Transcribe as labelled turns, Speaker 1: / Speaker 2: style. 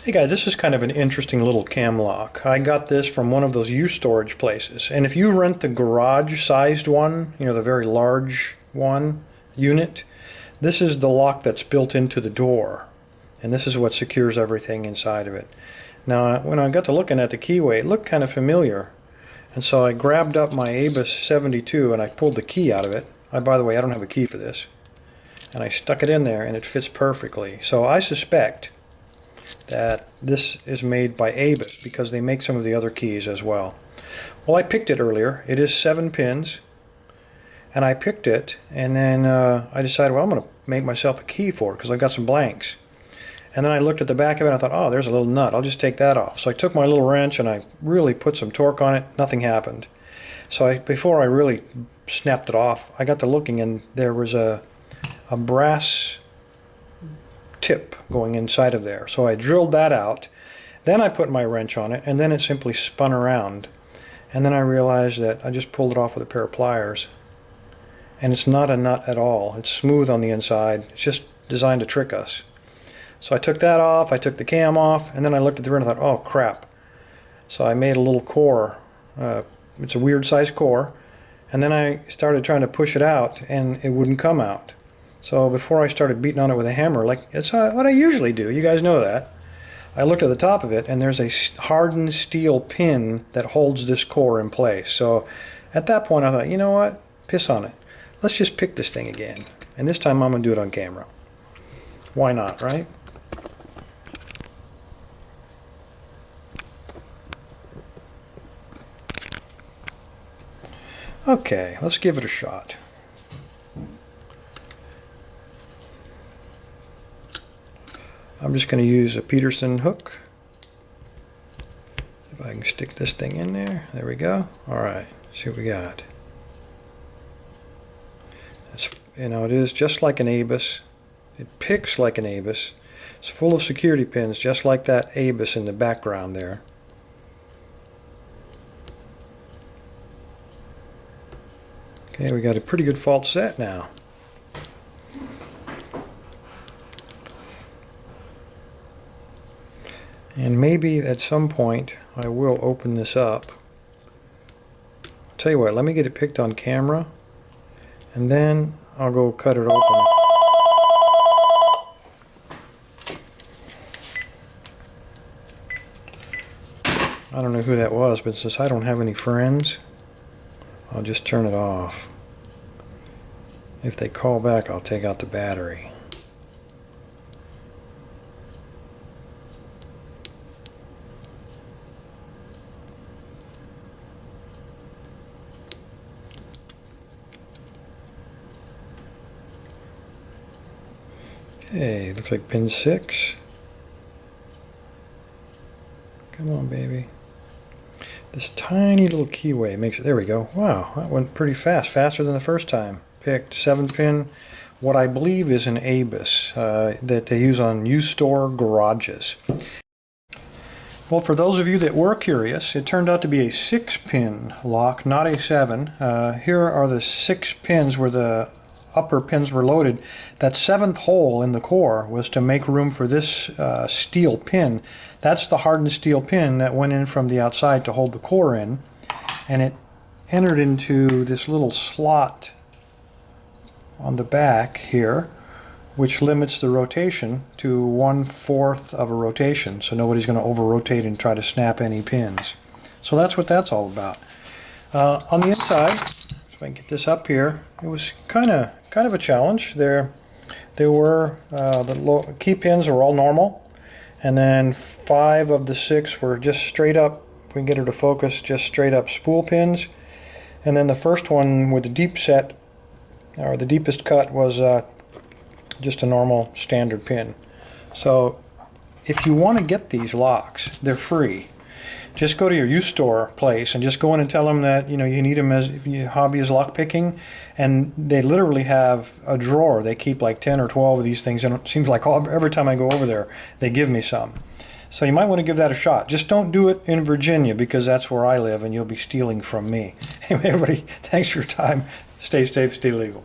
Speaker 1: Hey guys, this is kind of an interesting little cam lock. I got this from one of those U-Storage places. And if you rent the garage-sized one, you know, the very large one unit, this is the lock that's built into the door. And this is what secures everything inside of it. Now, when I got to looking at the keyway, it looked kind of familiar. And so I grabbed up my ABUS 72 and I pulled the key out of it. By the way, I don't have a key for this. And I stuck it in there and it fits perfectly. So I suspect that this is made by ABUS because they make some of the other keys as well. Well, I picked it earlier. It is 7 pins, and I picked it, and then I decided, well, I'm going to make myself a key for it because I've got some blanks. And then I looked at the back of it and I thought, oh, there's a little nut. I'll just take that off. So I took my little wrench and I really put some torque on it. Nothing happened. So before I really snapped it off, I got to looking, and there was a brass tip going inside of there. So I drilled that out, then I put my wrench on it, and then it simply spun around. And then I realized that I just pulled it off with a pair of pliers, and it's not a nut at all. It's smooth on the inside. It's just designed to trick us. So I took that off, I took the cam off, and then I looked at the rear and I thought, oh crap. So I made a little core. It's a weird size core, and then I started trying to push it out and it wouldn't come out. So before I started beating on it with a hammer, like it's what I usually do, you guys know that, I looked at the top of it and there's a hardened steel pin that holds this core in place. So at that point I thought, you know what, piss on it. Let's just pick this thing again. And this time I'm going to do it on camera. Why not, right? Okay, let's give it a shot. I'm just going to use a Peterson hook. If I can stick this thing in there. There we go. Alright, see what we got. You know, it is just like an ABUS. It picks like an ABUS. It's full of security pins, just like that ABUS in the background there. Okay, we got a pretty good fault set now. And maybe at some point I will open this up. I'll tell you what, let me get it picked on camera and then I'll go cut it open. I don't know who that was, but since I don't have any friends, I'll just turn it off. If they call back, I'll take out the battery. Okay, looks like pin 6. Come on, baby. This tiny little keyway makes it, there we go. Wow, that went pretty fast, faster than the first time. Picked 7 pin, what I believe is an ABUS that they use on U-Store garages. Well, for those of you that were curious, it turned out to be a 6-pin lock, not a 7. Here are the 6 pins where the upper pins were loaded. That 7th hole in the core was to make room for this steel pin. That's the hardened steel pin that went in from the outside to hold the core in, and it entered into this little slot on the back here, which limits the rotation to 1/4 of a rotation, so nobody's going to over-rotate and try to snap any pins. So that's what that's all about. On the inside, if I can get this up here, it was kind of a challenge. There were the key pins were all normal, and then 5 of the 6 were just straight up. If we can get her to focus, just straight up spool pins. And then the first one with the deep set, or the deepest cut, was just a normal standard pin. So if you want to get these locks, they're free. Just go to your U-Store place and just go in and tell them that you need them as if your hobby is lock picking, and they literally have a drawer. They keep like 10 or 12 of these things, and it seems like every time I go over there they give me some. So you might want to give that a shot. Just don't do it in Virginia, because that's where I live and you'll be stealing from me. Anyway, everybody, thanks for your time. Stay safe, stay legal.